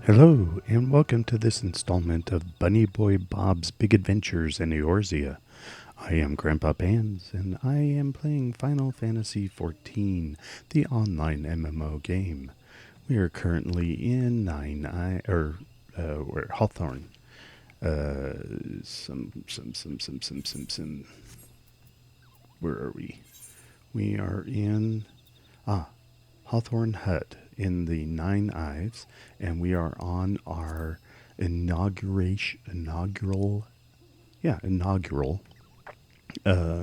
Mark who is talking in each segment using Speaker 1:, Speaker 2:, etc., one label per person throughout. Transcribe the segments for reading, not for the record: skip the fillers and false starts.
Speaker 1: Hello, and welcome to this installment of Bunny Boy Bob's Big Adventures in Eorzea. I am Grandpa Pans, and I am playing Final Fantasy XIV, the online MMO game. We are currently in we're Hawthorne. Where are we? We are in, Hawthorne Hut in the Nine Ives, and we are on our inaugural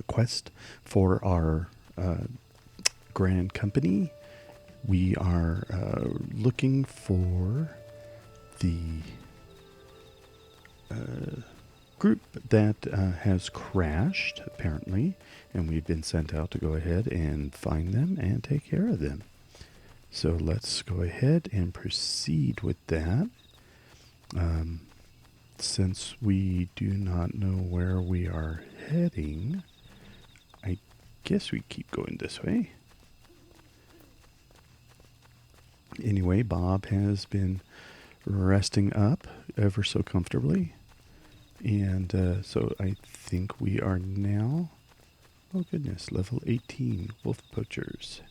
Speaker 1: quest for our grand company. We are looking for the group that has crashed, apparently, and we've been sent out to go ahead and find them and take care of them. So let's go ahead and proceed with that. Since we do not know where we are heading, I guess we keep going this way. Anyway, Bob has been resting up ever so comfortably. And so I think we are now, oh goodness, level 18 wolf poachers.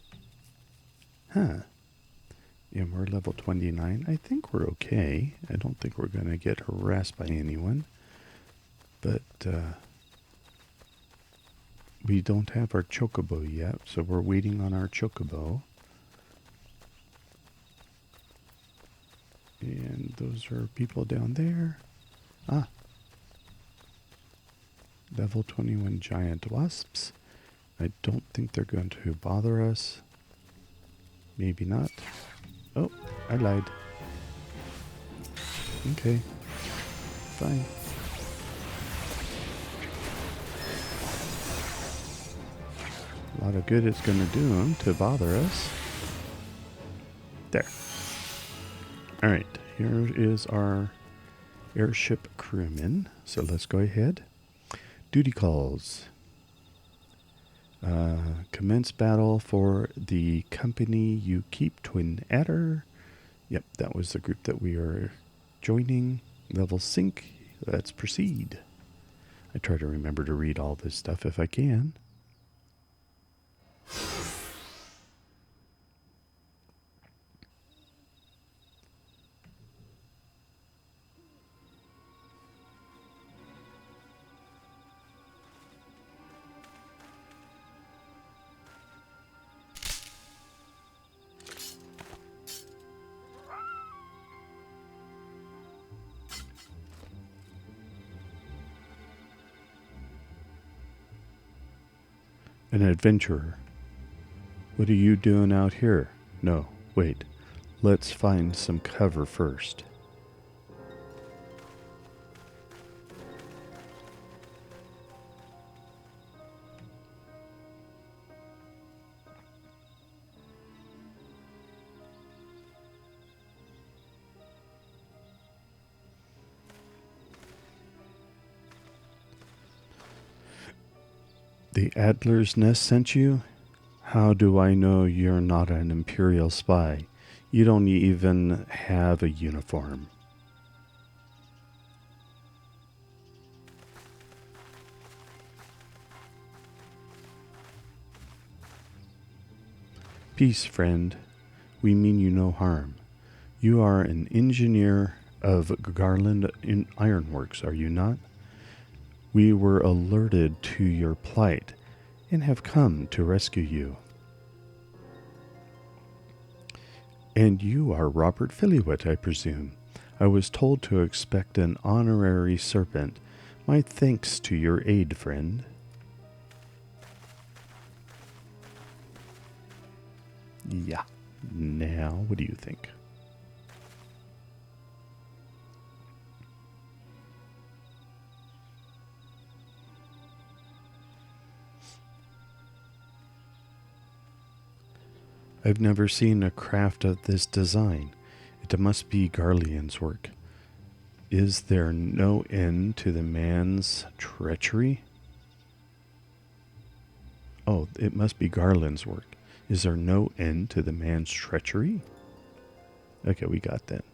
Speaker 1: Huh. And we're level 29. I think we're okay. I don't think we're going to get harassed by anyone. But we don't have our Chocobo yet, so we're waiting on our Chocobo. And those are people down there. Level 21 giant wasps. I don't think they're going to bother us. Maybe not. Oh, I lied. Okay. Fine. A lot of good it's going to do them to bother us. There. Alright, here is our airship crewman. So let's go ahead. Duty calls. Commence battle for the company you keep, Twin Adder. Yep, that was the group that we are joining. Level sync. Let's proceed. I try to remember to read all this stuff if I can. An adventurer. What are you doing out here? No, wait. Let's find some cover first. The Adler's Nest sent you? How do I know you're not an Imperial spy? You don't even have a uniform. Peace, friend. We mean you no harm. You are an engineer of Garland Ironworks, are you not? We were alerted to your plight and have come to rescue you. And you are Robert Filliwit, I presume. I was told to expect an honorary serpent. My thanks to your aid, friend. Yeah. Now, what do you think? I've never seen a craft of this design. It must be Garlean's work. Is there no end to the man's treachery? Oh, it must be Garland's work. Is there no end to the man's treachery? Okay, we got that.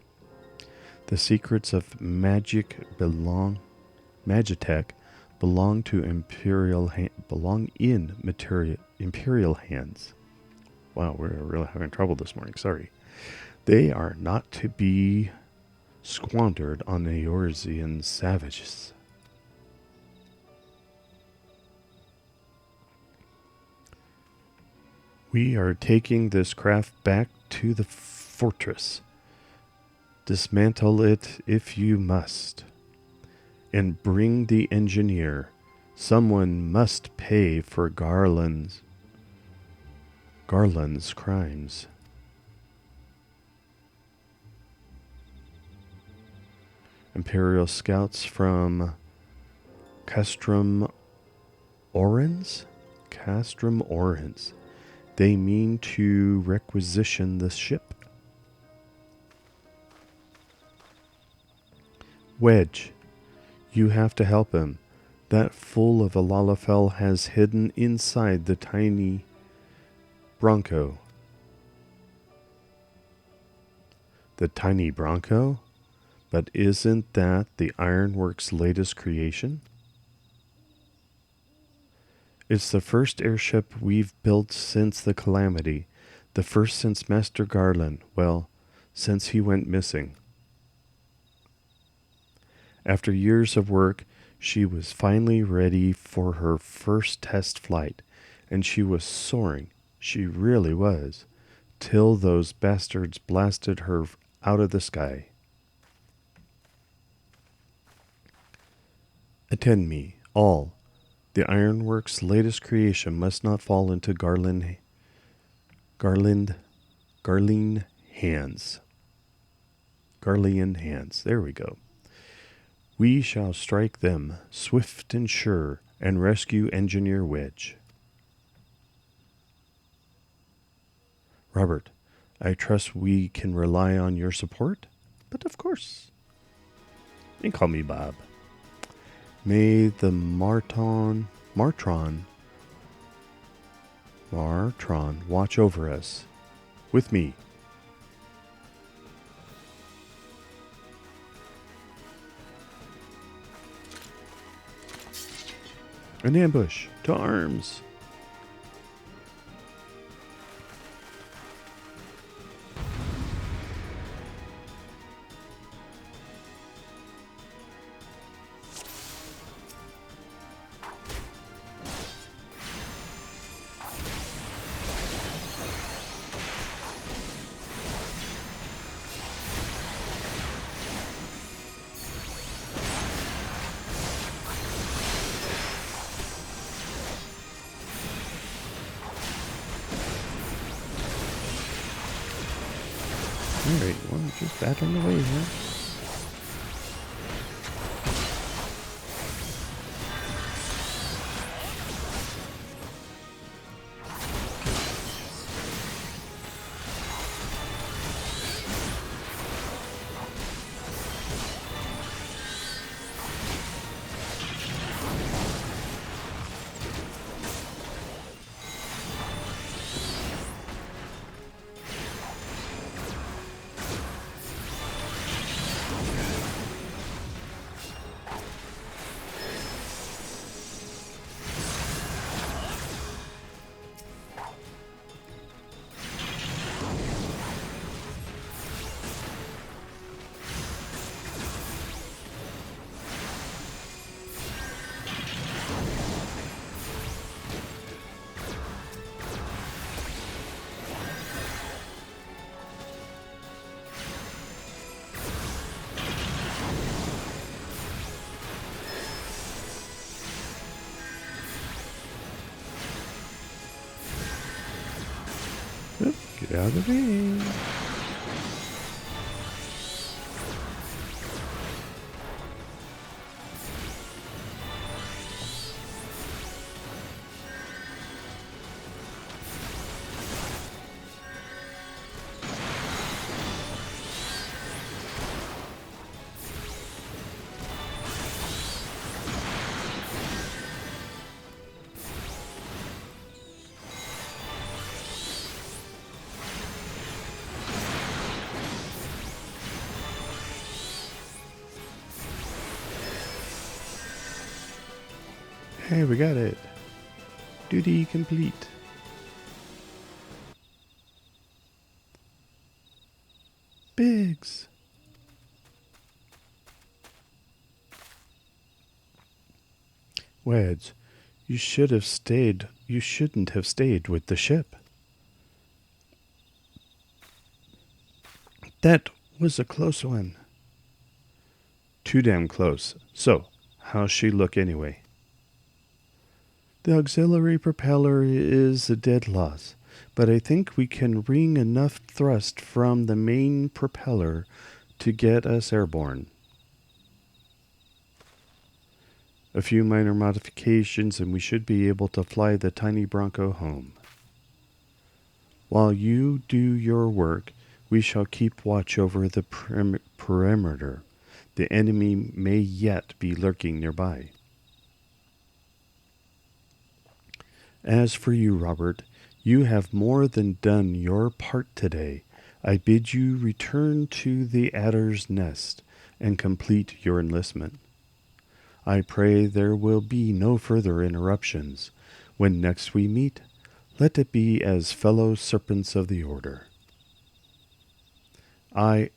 Speaker 1: The secrets of Magitech belong to Imperial hands. Wow, we're really having trouble this morning. Sorry. They are not to be squandered on the Eorzean savages. We are taking this craft back to the fortress. Dismantle it if you must. And bring the engineer. Someone must pay for Garland's crimes. Imperial scouts from Castrum Orans? Castrum Orans. They mean to requisition the ship. Wedge, you have to help him. That fool of a Lalafell has hidden inside the tiny Bronco. The tiny Bronco? But isn't that the Ironworks' latest creation? It's the first airship we've built since the Calamity. The first since Master Garland. Well, since he went missing. After years of work, she was finally ready for her first test flight. And she was soaring. She really was. Till those bastards blasted her out of the sky. Attend me, all. The Ironworks' latest creation must not fall into Garland hands. Garlean hands. There we go. We shall strike them, swift and sure, and rescue Engineer Wedge. Robert, I trust we can rely on your support? But of course. And call me Bob. May the Martron watch over us. With me. An ambush. To arms. Alright, well, just battling away here. Get out of the way. Hey, we got it. Duty complete. Biggs. Wedge, you should have stayed. You shouldn't have stayed with the ship. That was a close one. Too damn close. So, how's she look anyway? The auxiliary propeller is a dead loss, but I think we can wring enough thrust from the main propeller to get us airborne. A few minor modifications and we should be able to fly the tiny Bronco home. While you do your work, we shall keep watch over the perimeter. The enemy may yet be lurking nearby. As for you, Robert, you have more than done your part today. I bid you return to the adder's nest and complete your enlistment. I pray there will be no further interruptions. When next we meet, let it be as fellow serpents of the order. I,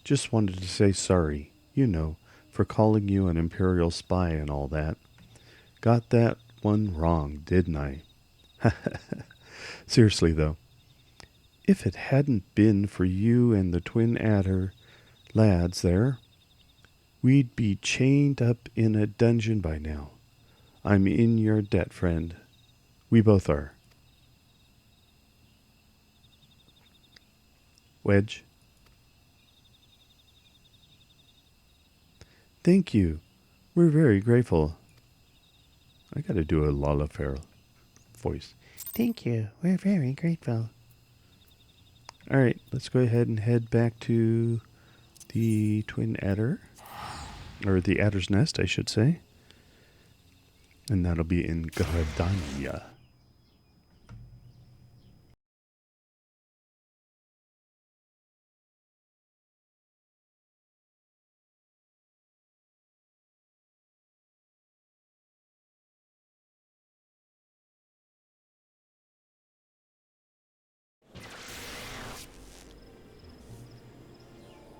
Speaker 1: just wanted to say sorry, for calling you an imperial spy and all that. Got that one wrong, didn't I? Seriously, though, if it hadn't been for you and the twin adder lads there, we'd be chained up in a dungeon by now. I'm in your debt, friend. We both are. Wedge. Thank you. We're very grateful. I gotta do a Lala Farrell voice. Thank you. We're very grateful. Alright, let's go ahead and head back to the twin adder. Or the adder's nest, I should say. And that'll be in Gardania.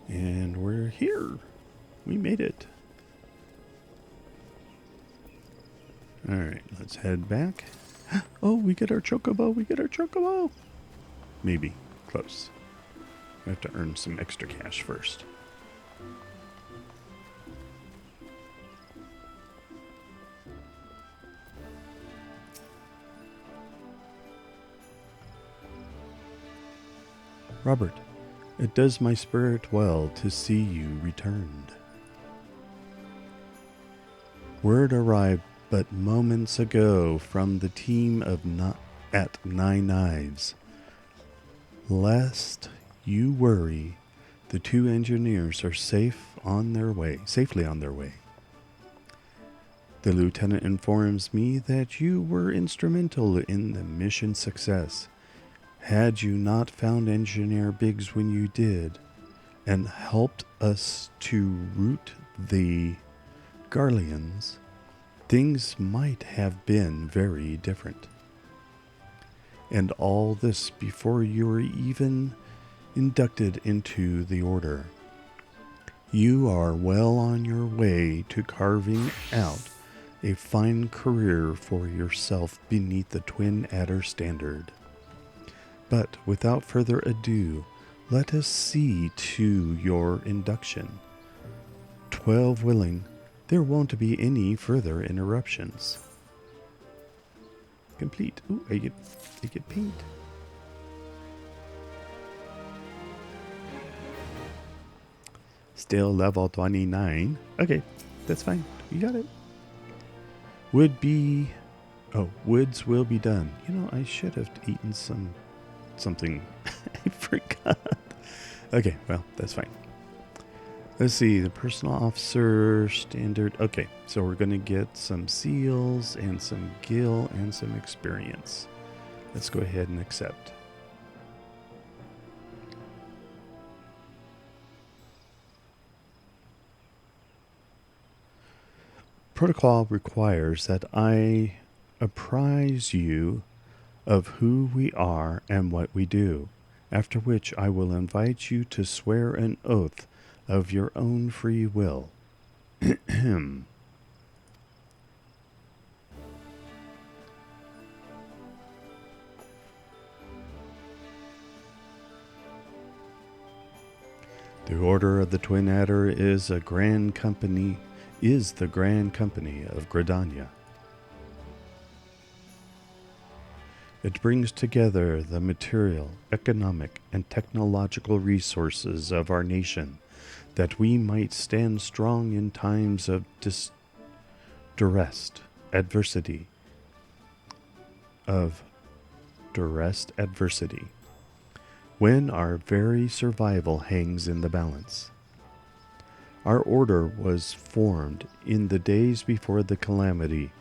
Speaker 1: And we're here. We made it. Alright, let's head back. Oh, we get our Chocobo. We get our Chocobo. Maybe. Close. We have to earn some extra cash first. Robert, it does my spirit well to see you returned. Word arrived but moments ago from the team of at Nine Knives. Lest you worry, the two engineers are safely on their way. The lieutenant informs me that you were instrumental in the mission's success. Had you not found Engineer Biggs when you did, and helped us to rout the Garleans, things might have been very different. And all this before you were even inducted into the order. You are well on your way to carving out a fine career for yourself beneath the Twin Adder standard. But without further ado, let us see to your induction. 12 willing, there won't be any further interruptions. Complete. Ooh, I get paint. Still level 29. Okay, that's fine. You got it. Woods will be done. I should have eaten something. I forgot. Okay, well, that's fine. Let's see, the personal officer standard. Okay, so we're going to get some seals and some gil and some experience. Let's go ahead and accept. Protocol requires that I apprise you of who we are and what we do, after which I will invite you to swear an oath of your own free will. The Order of the Twin Adder is the Grand Company of Gridania. It brings together the material, economic, and technological resources of our nation, that we might stand strong in times of duress adversity, when our very survival hangs in the balance. Our order was formed in the days before the calamity,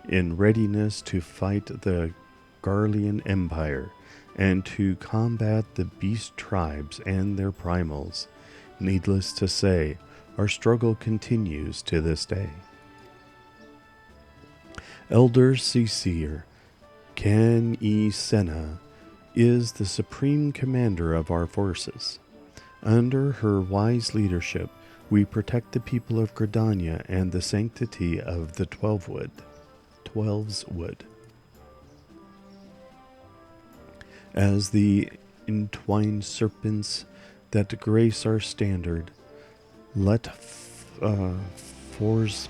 Speaker 1: in readiness to fight the Garlean Empire and to combat the beast tribes and their primals. Needless to say, our struggle continues to this day. Elder Seer Can E Senna is the supreme commander of our forces. Under her wise leadership, we protect the people of Gridania and the sanctity of the Twelves Wood. As the entwined serpents that grace our standard, let forest-bones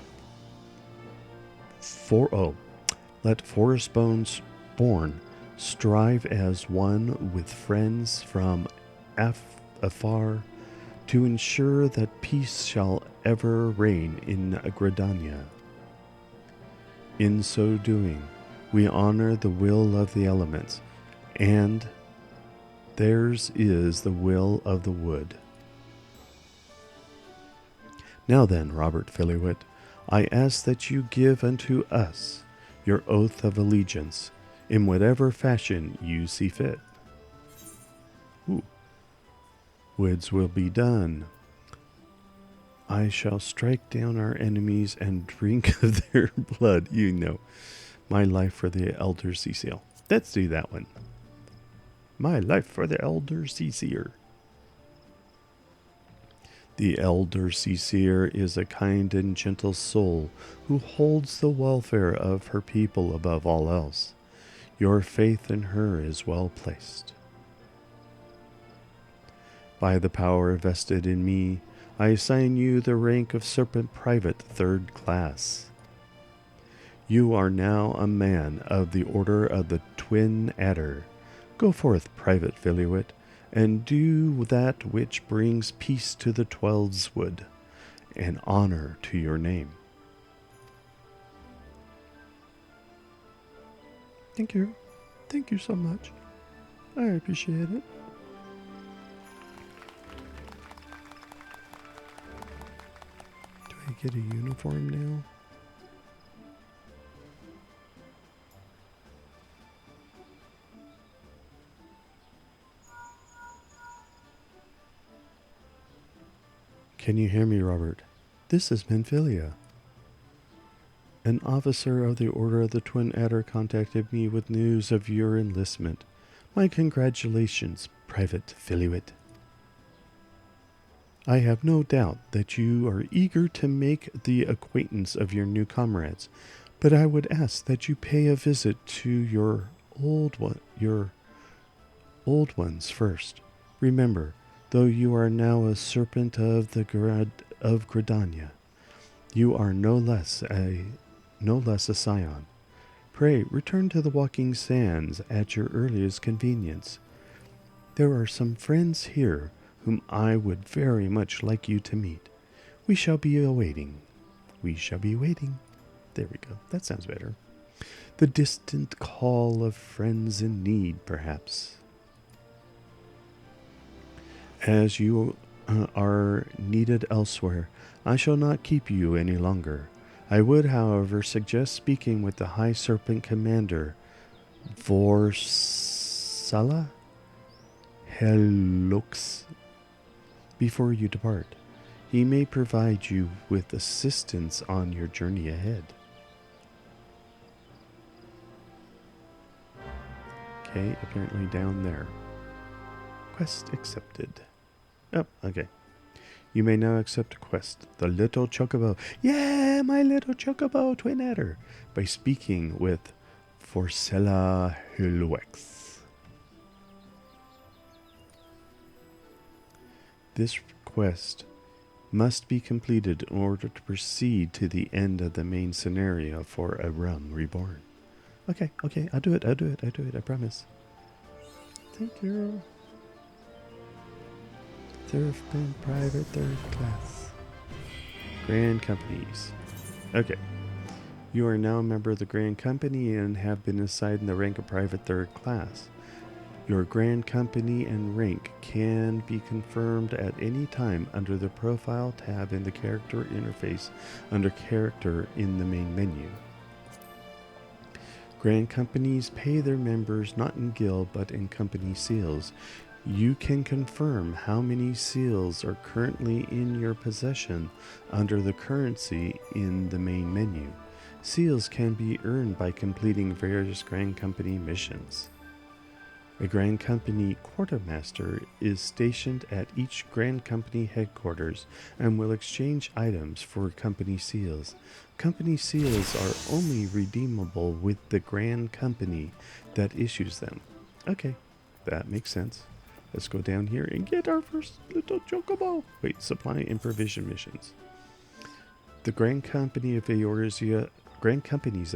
Speaker 1: born strive as one with friends from afar to ensure that peace shall ever reign in Gridania. In so doing, we honor the will of the elements, and theirs is the will of the wood. Now then, Robert Fillywitt, I ask that you give unto us your oath of allegiance, in whatever fashion you see fit. Woods will be done. I shall strike down our enemies and drink of their blood. You know, my life for the Elder Cecil. Let's do that one. My life for the Elder Cecil. The Elder Cecil is a kind and gentle soul who holds the welfare of her people above all else. Your faith in her is well placed. By the power vested in me, I assign you the rank of Serpent Private 3rd Class. You are now a man of the Order of the Twin Adder. Go forth, Private Fillywitt, and do that which brings peace to the Twelves Wood, and honor to your name. Thank you. Thank you so much. I appreciate it. Do I get a uniform now? Can you hear me, Robert? This is Menphilia. An officer of the Order of the Twin Adder contacted me with news of your enlistment. My congratulations, Private Fillywitt. I have no doubt that you are eager to make the acquaintance of your new comrades, but I would ask that you pay a visit to your old ones first. Remember, though you are now a serpent of Gridania, you are no less a scion. Pray return to the walking sands at your earliest convenience. There are some friends here whom I would very much like you to meet. We shall be waiting. There we go. That sounds better. The distant call of friends in need, perhaps. As you are needed elsewhere, I shall not keep you any longer. I would, however, suggest speaking with the High Serpent Commander, Vorsala Helux, before you depart. He may provide you with assistance on your journey ahead. Okay, apparently down there. Quest accepted. Oh, okay. You may now accept a quest. The little Chocobo. Yeah, my little Chocobo twin adder. By speaking with Forcella Hulwex. This quest must be completed in order to proceed to the end of the main scenario for A Realm Reborn. Okay, I'll do it, I promise. Thank you. Serpent Private Third Class. Grand Companies. Okay. You are now a member of the Grand Company and have been assigned the rank of Private Third Class. Your Grand Company and rank can be confirmed at any time under the Profile tab in the Character interface under Character in the main menu. Grand Companies pay their members not in guild but in company seals. You can confirm how many seals are currently in your possession under the currency in the main menu. Seals can be earned by completing various Grand Company missions. A Grand Company quartermaster is stationed at each Grand Company headquarters and will exchange items for company seals. Company seals are only redeemable with the Grand Company that issues them. Okay, that makes sense. Let's go down here and get our first little Chocobo. Wait, supply and provision missions. The Grand Companies of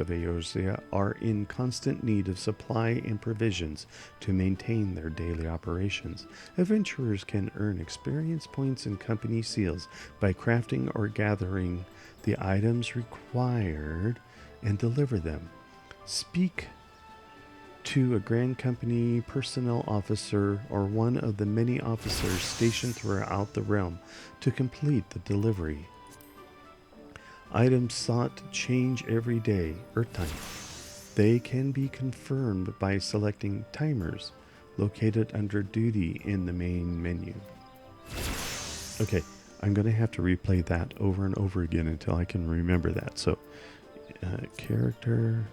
Speaker 1: Eorzea are in constant need of supply and provisions to maintain their daily operations. Adventurers can earn experience points and company seals by crafting or gathering the items required and deliver them. Speak to a Grand Company personnel officer or one of the many officers stationed throughout the realm to complete the delivery. Items sought change every day, Earth time. They can be confirmed by selecting timers located under duty in the main menu. Okay, I'm going to have to replay that over and over again until I can remember that. So, character,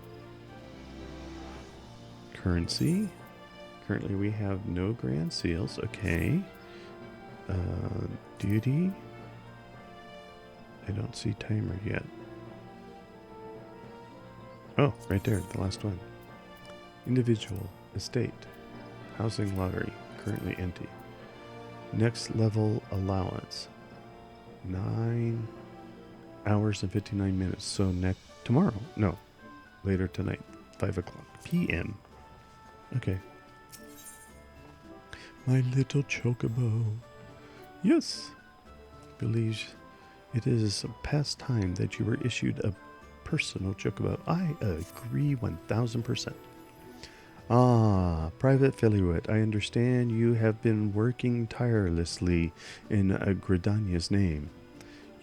Speaker 1: currency. Currently we have no grand seals. Okay. Duty. I don't see timer yet. Oh, right there, the last one. Individual, estate, housing lottery, currently empty. Next level allowance, 9 hours and 59 minutes. So tomorrow, no, later tonight, 5 o'clock p.m. Okay. My little Chocobo. Yes. Believes it is past time that you were issued a personal Chocobo. I agree 1000%. Ah, Private Filiwit, I understand you have been working tirelessly in Gridania's name.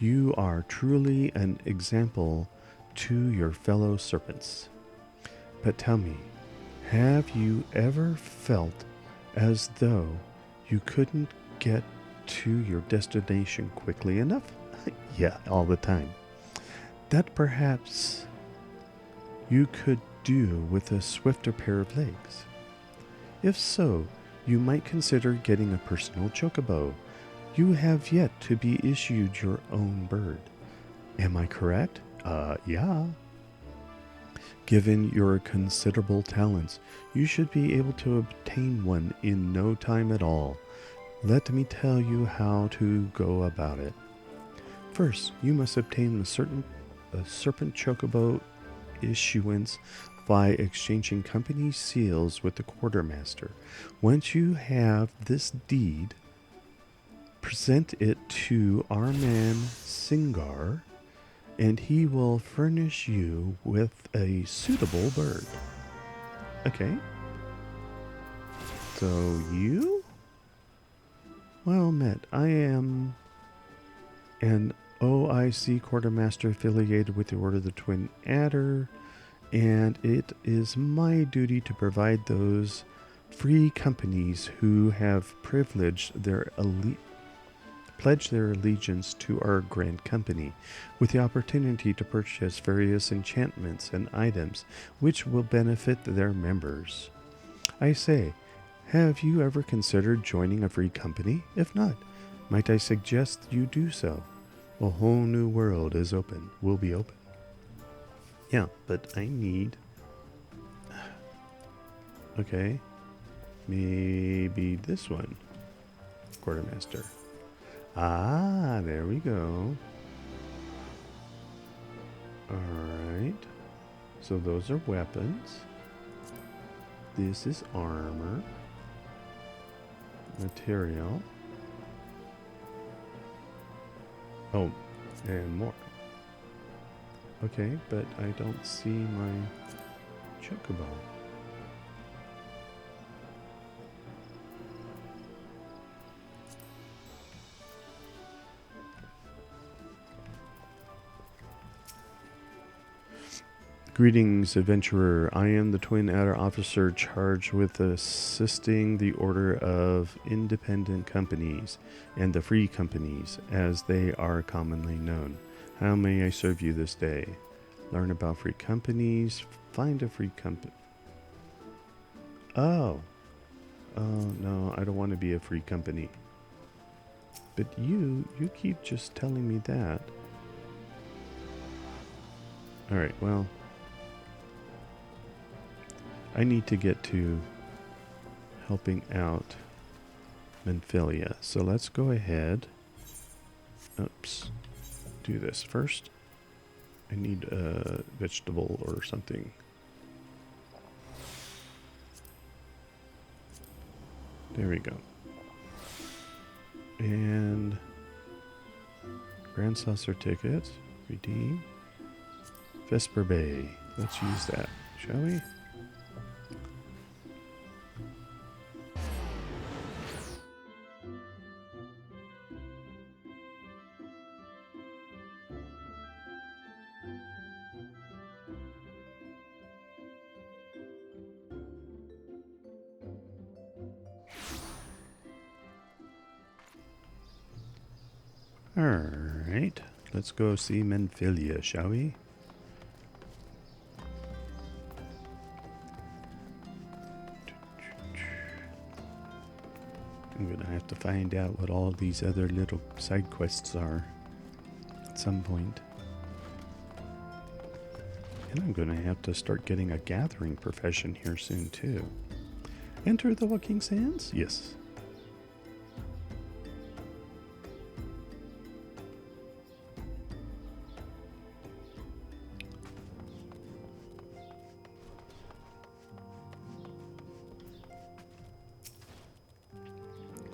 Speaker 1: You are truly an example to your fellow serpents. But tell me, have you ever felt as though you couldn't get to your destination quickly enough? Yeah, all the time. That perhaps you could do with a swifter pair of legs. If so, you might consider getting a personal Chocobo. You have yet to be issued your own bird. Am I correct? Yeah. Given your considerable talents, you should be able to obtain one in no time at all. Let me tell you how to go about it. First, you must obtain a Serpent Chocobo issuance by exchanging company seals with the quartermaster. Once you have this deed, present it to our man Singar, and he will furnish you with a suitable bird. Okay. So you? Well met. I am an OIC quartermaster affiliated with the Order of the Twin Adder, and it is my duty to provide those free companies who have privileged their elite pledge their allegiance to our grand company, with the opportunity to purchase various enchantments and items which will benefit their members. I say, have you ever considered joining a free company? If not, might I suggest you do so? A whole new world will be open. Yeah, but I need... Okay, maybe this one. Quartermaster. Ah, there we go. Alright. So those are weapons. This is armor. Material. Oh, and more. Okay, but I don't see my Chocobo. Greetings, adventurer. I am the Twin Adder officer charged with assisting the Order of Independent Companies and the Free Companies, as they are commonly known. How may I serve you this day? Learn about free companies. Find a free company. Oh. Oh, no, I don't want to be a free company. But you keep just telling me that. Alright, well... I need to get to helping out Menphilia. So let's go ahead. Oops. Do this first. I need a vegetable or something. There we go. And Grand Saucer ticket. Redeem. Vesper Bay. Let's use that, shall we? Alright, let's go see Menphilia, shall we? I'm gonna have to find out what all these other little side quests are at some point. And I'm gonna have to start getting a gathering profession here soon too. Enter the Walking Sands? Yes.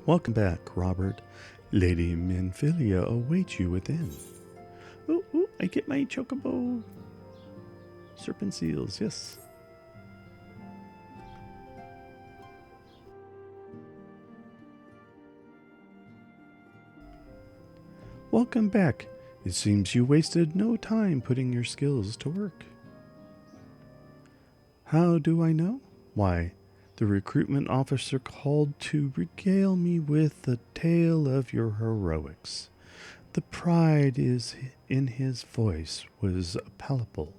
Speaker 1: Welcome back, Robert. Lady Menphilia awaits you within. Ooh, I get my Chocobo. Serpent seals, yes. Welcome back. It seems you wasted no time putting your skills to work. How do I know? Why, the recruitment officer called to regale me with the tale of your heroics. The pride in his voice was palpable.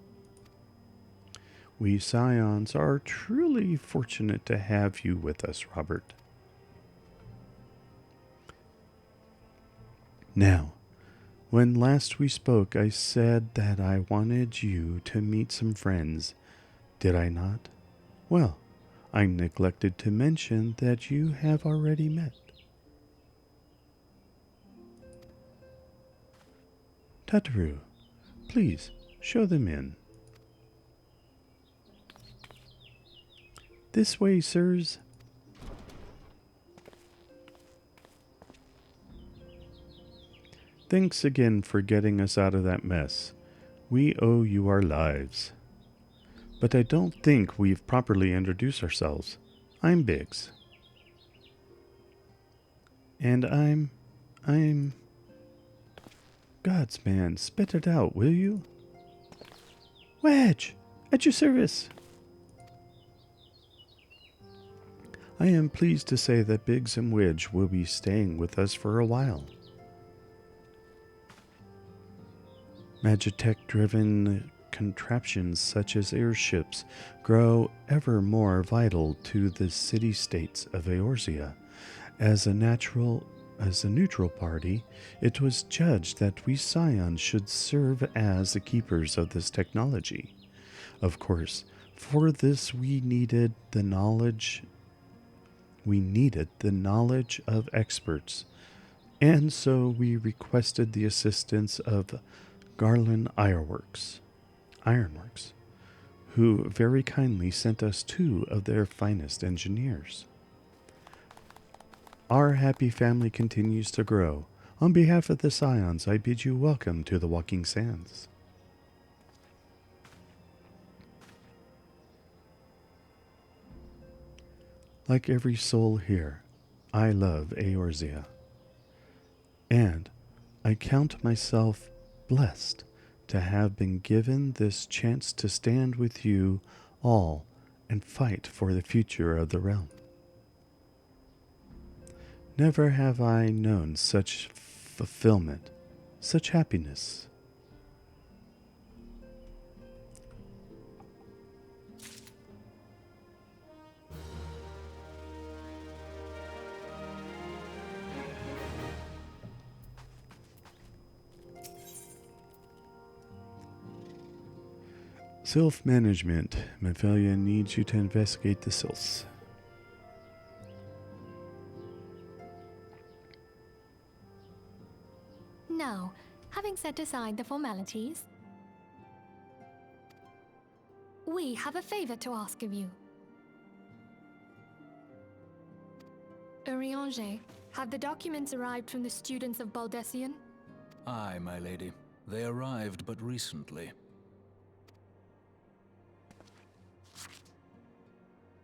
Speaker 1: We Scions are truly fortunate to have you with us, Robert. Now, when last we spoke, I said that I wanted you to meet some friends. Did I not? Well, I neglected to mention that you have already met. Tataru, please show them in. This way, sirs. Thanks again for getting us out of that mess. We owe you our lives. But I don't think we've properly introduced ourselves. I'm Biggs. And I'm... Gods, man, spit it out, will you? Wedge, at your service. I am pleased to say that Biggs and Wedge will be staying with us for a while. Magitech-driven contraptions such as airships grow ever more vital to the city-states of Eorzea. As a neutral party, it was judged that we Scions should serve as the keepers of this technology. Of course, for this we needed the knowledge of experts, and so we requested the assistance of Garland Ironworks, who very kindly sent us two of their finest engineers. Our happy family continues to grow. On behalf of the Scions, I bid you welcome to the Walking Sands. Like every soul here, I love Eorzea, and I count myself blessed to have been given this chance to stand with you all and fight for the future of the realm. Never have I known such fulfillment, such happiness. Sylph management. Mephilia needs you to investigate the Sylphs.
Speaker 2: Now, having set aside the formalities, we have a favor to ask of you. Urianger, have the documents arrived from the students of Baldessian?
Speaker 3: Aye, my lady. They arrived but recently.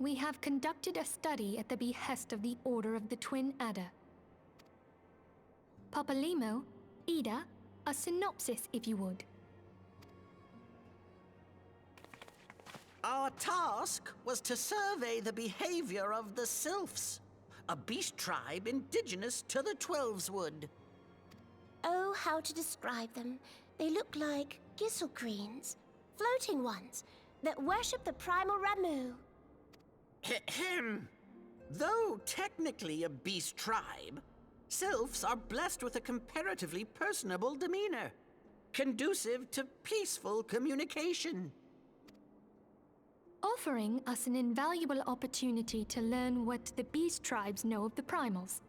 Speaker 2: We have conducted a study at the behest of the Order of the Twin Adder. Papalymo, Yda, a synopsis if you would.
Speaker 4: Our task was to survey the behavior of the Sylphs, a beast tribe indigenous to the Twelveswood.
Speaker 5: Oh, how to describe them. They look like gisselcreens, floating ones, that worship the primal Ramu.
Speaker 4: Ahem. Though technically a beast tribe, Sylphs are blessed with a comparatively personable demeanor, conducive to peaceful communication.
Speaker 2: Offering us an invaluable opportunity to learn what the beast tribes know of the primals.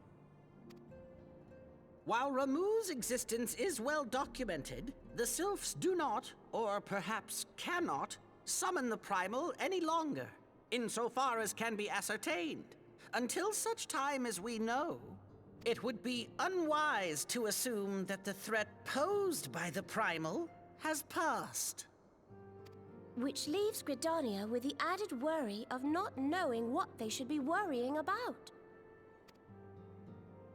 Speaker 4: While Ramu's existence is well documented, the Sylphs do not, or perhaps cannot, summon the primal any longer, insofar as can be ascertained. Until such time as we know, it would be unwise to assume that the threat posed by the primal has passed.
Speaker 5: Which leaves Gridania with the added worry of not knowing what they should be worrying about.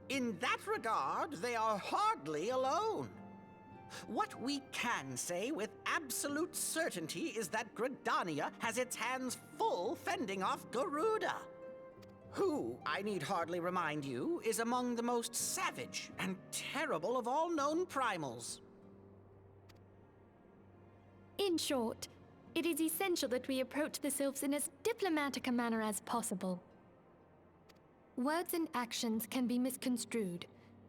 Speaker 4: In that regard, they are hardly alone. What we can say with absolute certainty is that Gridania has its hands full fending off Garuda, who, I need hardly remind you, is among the most savage and terrible of all known primals.
Speaker 2: In short, it is essential that we approach the Sylphs in as diplomatic a manner as possible. Words and actions can be misconstrued.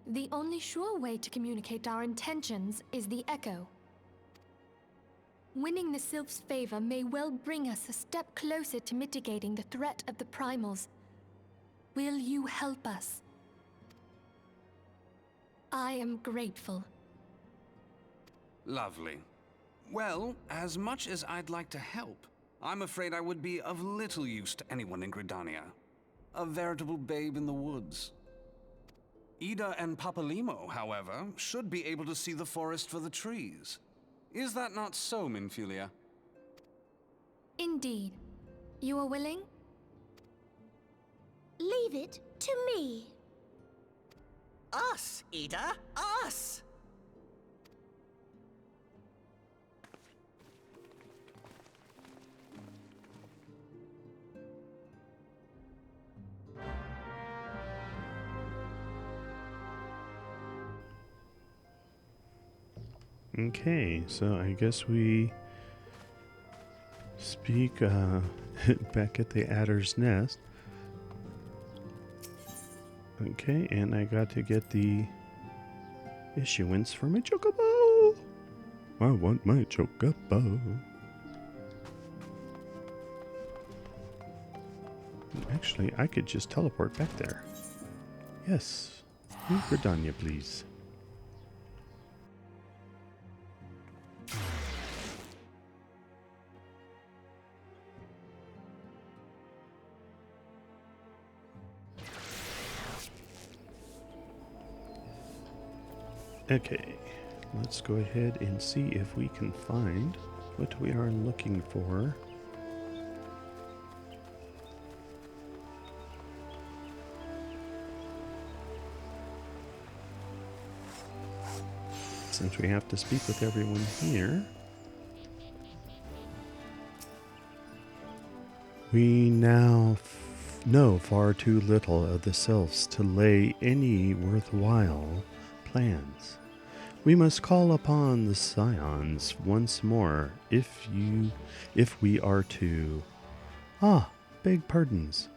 Speaker 2: The only sure way to communicate our intentions is the echo. Winning the Sylphs' favor may well bring us a step closer to mitigating the threat of the primals. Will you help us? I am grateful.
Speaker 6: Lovely. Well, as much as I'd like to help, I'm afraid I would be of little use to anyone in Gridania. A veritable babe in the woods. Yda and Papalymo, however, should be able to see the forest for the trees. Is that not so, Minfilia?
Speaker 2: Indeed. You are willing?
Speaker 5: Leave it to me.
Speaker 4: Us, Yda, us!
Speaker 1: Okay, so I guess we speak back at the Adder's Nest. Okay, and I got to get the issuance for my Chocobo. I want my Chocobo. Actually, I could just teleport back there. Yes. New Gridania, please. Okay, let's go ahead and see if we can find what we are looking for. Since we have to speak with everyone here, we now know far too little of the Sylphs to lay any worthwhile plans. We must call upon the Scions once more if we are to... Ah, beg pardons.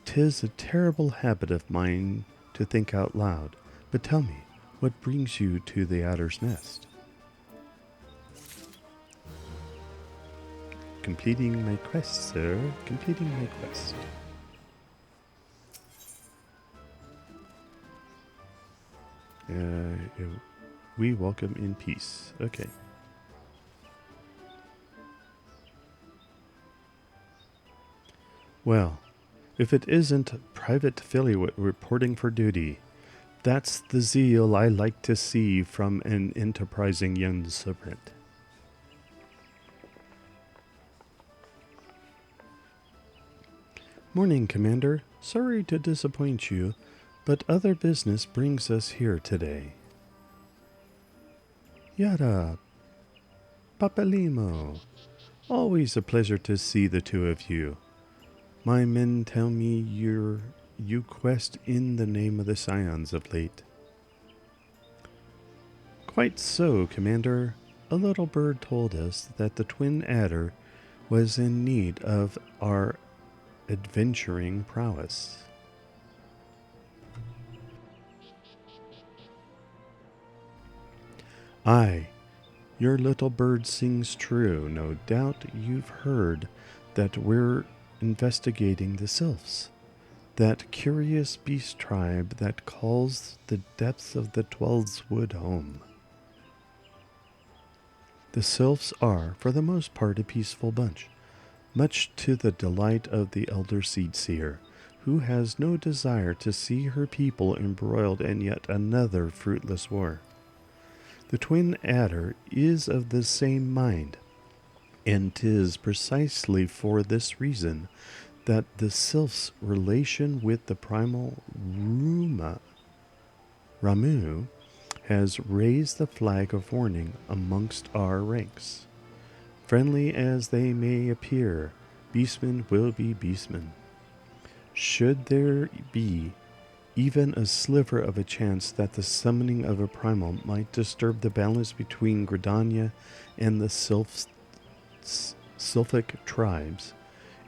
Speaker 1: 'Tis a terrible habit of mine to think out loud, but tell me, what brings you to the Adder's Nest? Completing my quest, sir. Completing my quest. We welcome in peace. Okay. Well, if it isn't Private Affiliate reporting for duty, that's the zeal I like to see from an enterprising young serpent. Morning, Commander. Sorry to disappoint you, but other business brings us here today. Yda, Papalymo. Always a pleasure to see the two of you. My men tell me you quest in the name of the Scions of late. Quite so, Commander. A little bird told us that the twin adder was in need of our adventuring prowess. Aye, your little bird sings true. No doubt you've heard that we're investigating the Sylphs, that curious beast tribe that calls the depths of the Twelveswood home. The Sylphs are, for the most part, a peaceful bunch, much to the delight of the elder Seedseer, who has no desire to see her people embroiled in yet another fruitless war. The twin adder is of the same mind, and 'tis precisely for this reason that the Sylph's relation with the primal Ramu has raised the flag of warning amongst our ranks. Friendly as they may appear, beastmen will be beastmen. Should there be even a sliver of a chance that the summoning of a primal might disturb the balance between Gridania and the Sylphic tribes,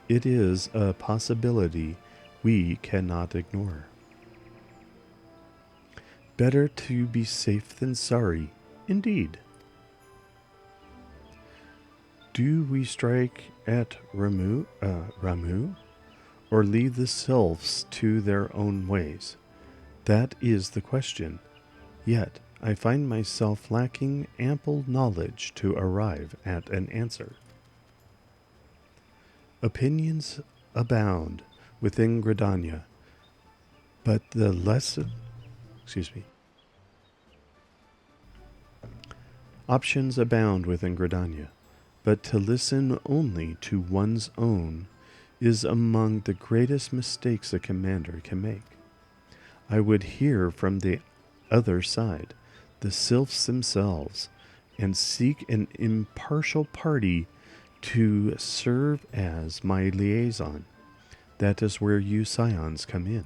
Speaker 1: it is a possibility we cannot ignore. Better to be safe than sorry, indeed. Do we strike at Ramu, or leave the Sylphs to their own ways? That is the question. Yet I find myself lacking ample knowledge to arrive at an answer. Opinions abound within Gridania, but the lesson... Options abound within Gridania, but to listen only to one's own is among the greatest mistakes a commander can make. I would hear from the other side, the Sylphs themselves, and seek an impartial party to serve as my liaison. That is where you Scions come in.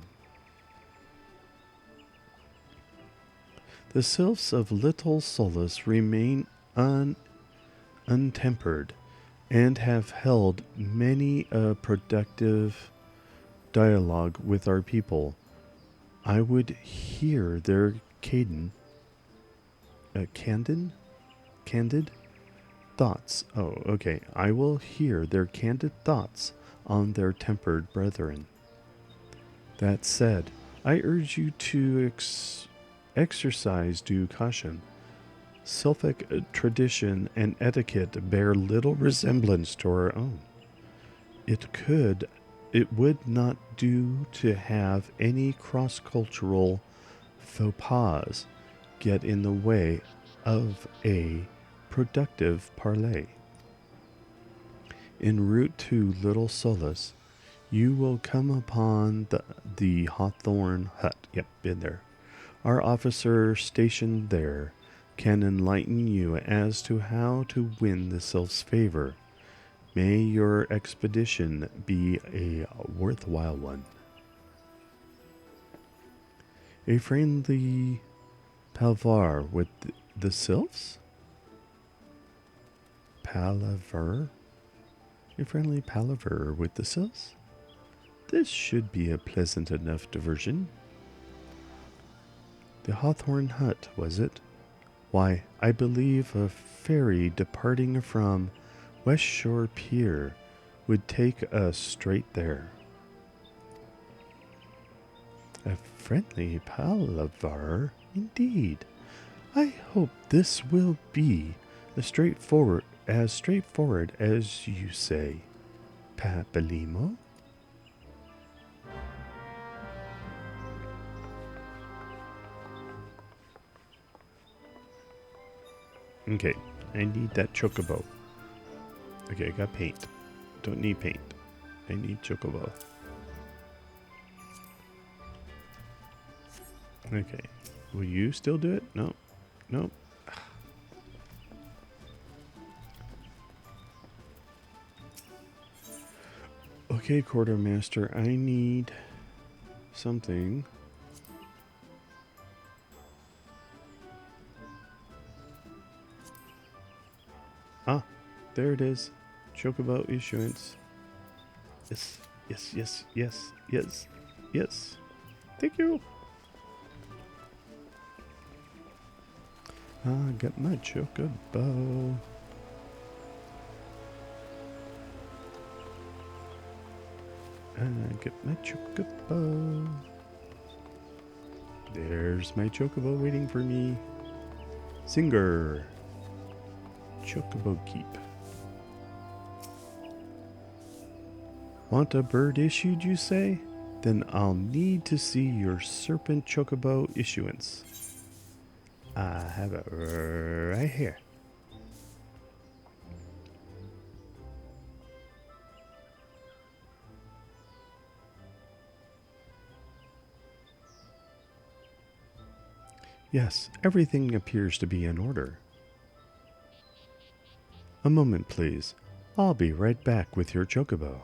Speaker 1: The Sylphs of Little Solace remain untempered and have held many a productive dialogue with our people. I would hear their candid thoughts. Oh, okay. I will hear their candid thoughts on their tempered brethren. That said, I urge you to exercise due caution. Sylphic tradition and etiquette bear little resemblance to our own. It would not do to have any cross-cultural faux pas get in the way of a productive parley. En route to Little Solace, you will come upon the Hawthorne Hut. Yep, been there. Our officer stationed there can enlighten you as to how to win the Sylph's favor. May your expedition be a worthwhile one. A friendly palaver with the Sylphs? Palaver? A friendly palaver with the Sylphs? This should be a pleasant enough diversion. The Hawthorne Hut, was it? Why, I believe a ferry departing from West Shore Pier would take us straight there. A friendly palaver, indeed. I hope this will be as straightforward as you say, Papalymo. Okay, I need that Chocobo. Okay, I got paint. Don't need paint. I need Chocobo. Okay. Will you still do it? No. Nope. Okay, Quartermaster, I need something. Ah, there it is. Chocobo Issuance. Yes, yes, yes, yes, yes, yes. Thank you. I got my Chocobo. I get my Chocobo. There's my Chocobo waiting for me. Singer. Chocobo keep. Want a bird issued, you say? Then I'll need to see your Serpent Chocobo Issuance. I have it right here. Yes, everything appears to be in order. A moment, please. I'll be right back with your Chocobo.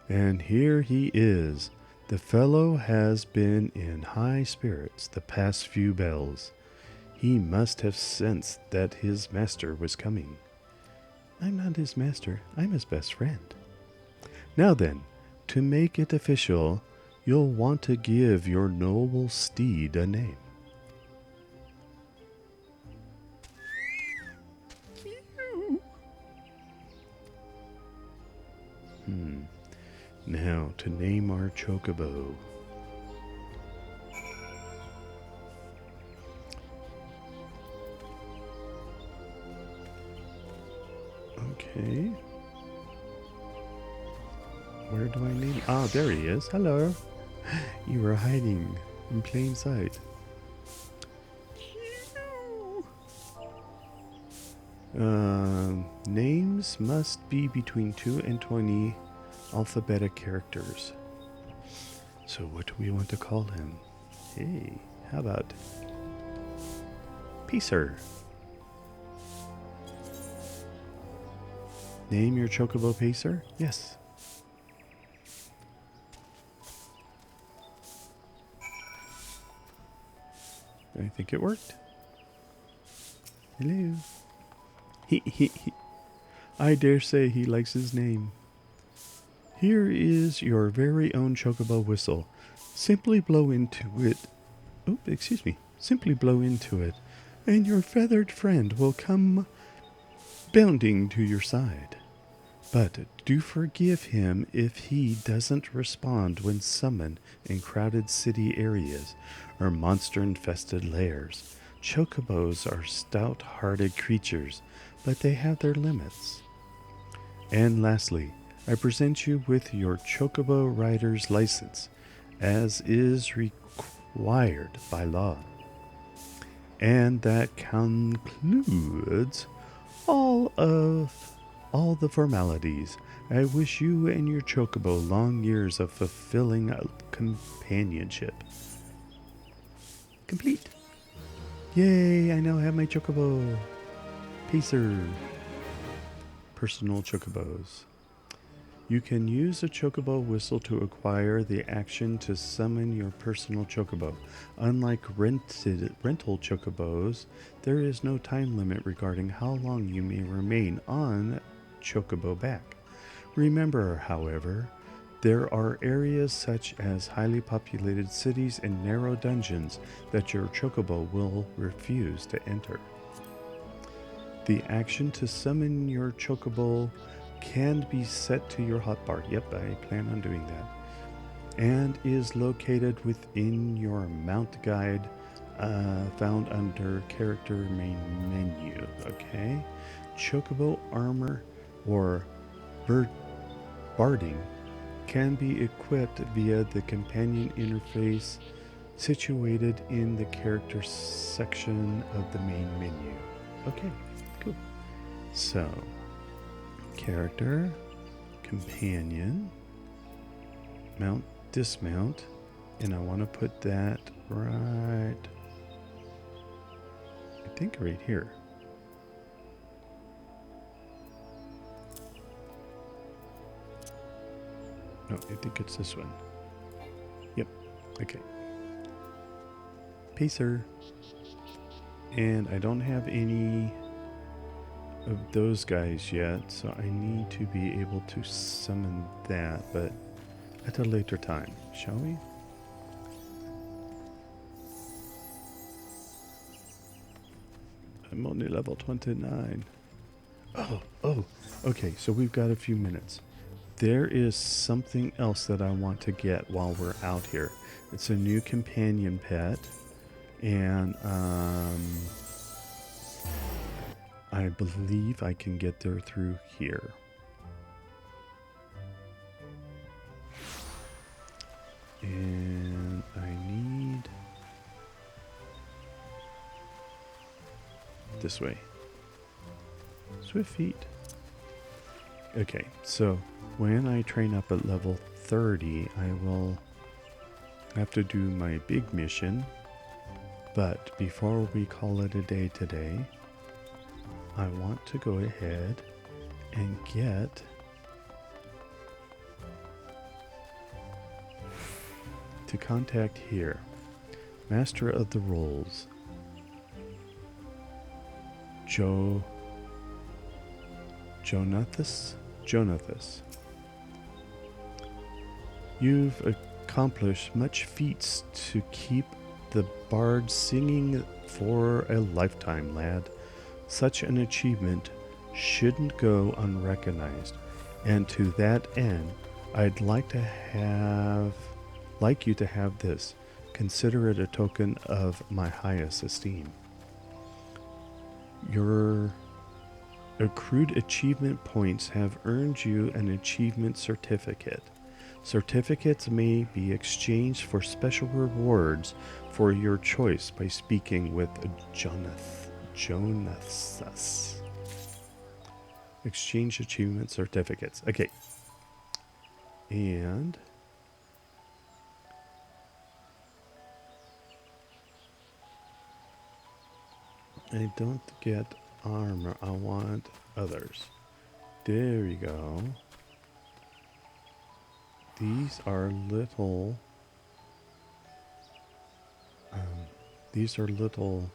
Speaker 1: And here he is. The fellow has been in high spirits the past few bells. He must have sensed that his master was coming. I'm not his master. I'm his best friend. Now then, to make it official, you'll want to give your noble steed a name. Now, to name our Chocobo. Okay. Where do I name? Ah, there he is. Hello. You were hiding in plain sight. Names must be between 2 and 20 alphabetic characters. So what do we want to call him? Hey, how about Pacer? Name your Chocobo Pacer? Yes. I think it worked. Hello. He. I dare say he likes his name. Here is your very own Chocobo whistle. Simply blow into it. Oh, excuse me. Simply blow into it, and your feathered friend will come bounding to your side. But do forgive him if he doesn't respond when summoned in crowded city areas or monster-infested lairs. Chocobos are stout-hearted creatures, but they have their limits. And lastly, I present you with your Chocobo rider's license, as is required by law. And that concludes all the formalities. I wish you and your Chocobo long years of fulfilling companionship. Complete. Yay, I now have my Chocobo. Pacer. Personal Chocobos. You can use a Chocobo whistle to acquire the action to summon your personal Chocobo. Unlike rental Chocobos, there is no time limit regarding how long you may remain on Chocobo back. Remember, however, there are areas such as highly populated cities and narrow dungeons that your Chocobo will refuse to enter. The action to summon your Chocobo can be set to your hotbar. Yep, I plan on doing that. And is located within your mount guide found under character main menu. Okay. Chocobo armor or barding can be equipped via the companion interface situated in the character section of the main menu. Okay, cool. So, character, companion, mount, dismount, and I want to put that right, I think right here. No, I think it's this one. Yep, okay. Pacer. And I don't have any of those guys yet, so I need to be able to summon that, but at a later time, shall we? I'm only level 29. Oh, okay, so we've got a few minutes. There is something else that I want to get while we're out here. It's a new companion pet, and I believe I can get there through here. And I need this way. Swift feet. Okay, so when I train up at level 30, I will have to do my big mission. But before we call it a day today, I want to go ahead and get to contact here. Master of the Rolls. Jonathus. You've accomplished much feats to keep the bard singing for a lifetime, lad. Such an achievement shouldn't go unrecognized, and to that end, I'd like you to have this. Consider it a token of my highest esteem. Your accrued achievement points have earned you an achievement certificate. Certificates may be exchanged for special rewards for your choice by speaking with Jonathus. Exchange achievement certificates. Okay. And I don't get armor. I want others. There we go. These are little...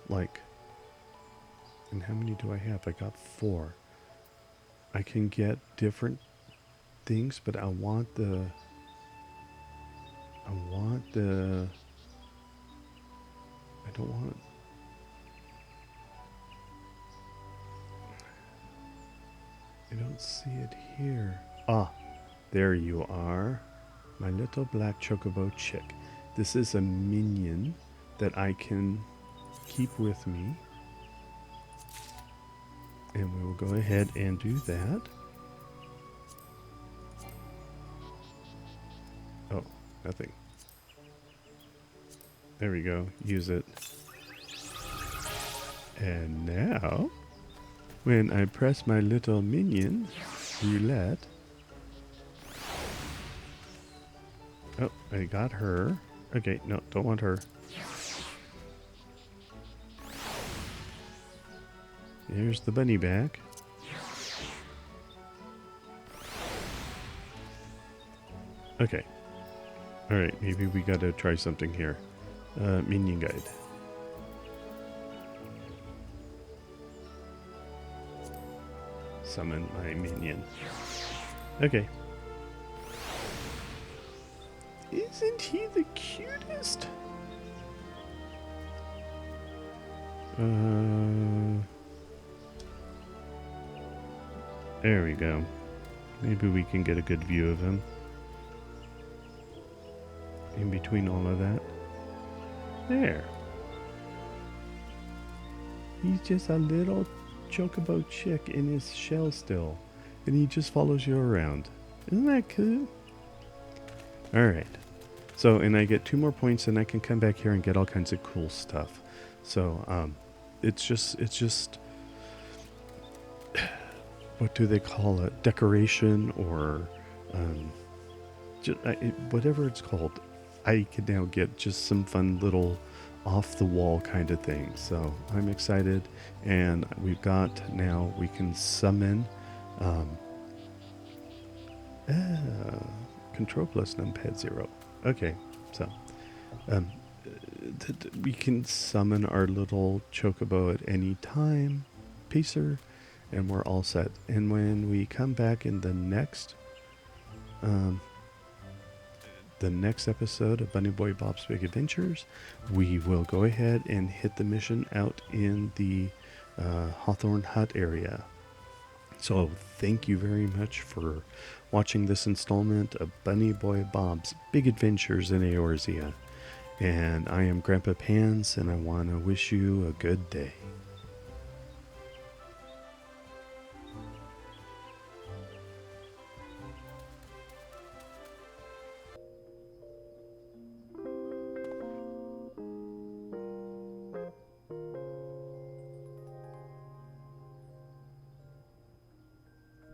Speaker 1: like... And how many do I have? I got 4. I can get different things, but I want the... I don't want... I don't see it here. Ah, there you are. My little black chocobo chick. This is a minion that I can keep with me. And we will go ahead and do that. Oh, nothing. There we go. Use it. And now, when I press my little minion roulette. Oh, I got her. Okay, no, don't want her. There's the bunny back. Okay. Alright, maybe we gotta try something here. Minion guide. Summon my minion. Okay. Isn't he the cutest? There we go. Maybe we can get a good view of him. In between all of that. There. He's just a little chocobo chick in his shell still. And he just follows you around. Isn't that cool? Alright. So, and I get 2 more points and I can come back here and get all kinds of cool stuff. So, it's just what do they call it? Decoration or whatever it's called. I can now get just some fun little off the wall kind of things. So I'm excited, and we've got now we can summon control plus numpad 0. Okay, so we can summon our little chocobo at any time, pacer, and we're all set. And when we come back in the next episode of Bunny Boy Bob's Big Adventures, we will go ahead and hit the mission out in the Hawthorne Hut area. So thank you very much for watching this installment of Bunny Boy Bob's Big Adventures in Eorzea. And I am Grandpa Pans, and I want to wish you a good day.